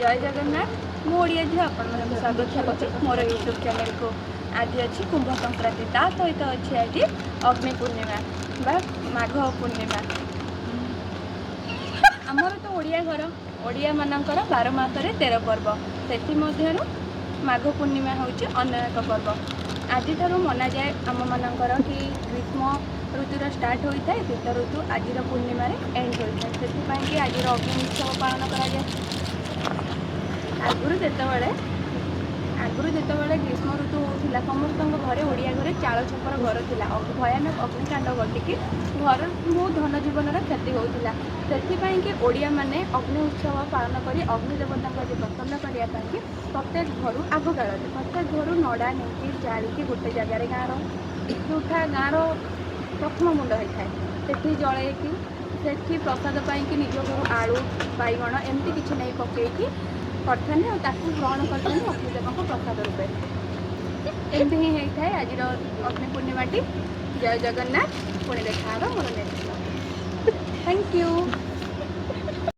जय जगन्नाथ मु ओडिया झी आपण स्वागत करुँच मोर यूट्यूब चैनल को। आज अच्छी कुंभ संक्रांति ता सहित अच्छी आज अग्नि पूर्णिमा बा माघ पूर्णिमा। आमर तो ओडिया घर ओडिया मानकर 12 मासरे 13 पर्व से माघ पूर्णिमा हूँ अन्य एक पर्व। आज मना जाए आम मानकर कि ग्रीष्म ऋतुर स्टार्ट होता है शीत ऋतु आज पूर्णिमा एंड होता है से आज अग्नि उत्सव पालन करा आगुरी जितेबाला ग्रीष्म ऋतु होता समस्त घरे ओडिया घरे चाल छपर घर था भयानक अग्निकांड घटिकी घर बहुत धन जीवन क्षति होता से ओडिया माने अग्नि उत्सव पालन कर अग्नि देवता को प्रसन्न करने प्रत्येक घर आग काल प्रत्येक घर नड़ा नहीं जाड़ी गोटे जगार गाँव जोटा गाँव प्रथम मुंड होता है से जलैकी से प्रसाद पाई निज घर आलू बैगण एमती किसी नहीं पकईकी करते ग्रहण करते अग्निदेव को प्रसाद रूपे एमती ही होता है आज अग्नि पूर्णिमा। जय जगन्नाथ पुणी देखा मोर नेक्स्ट। Thank you.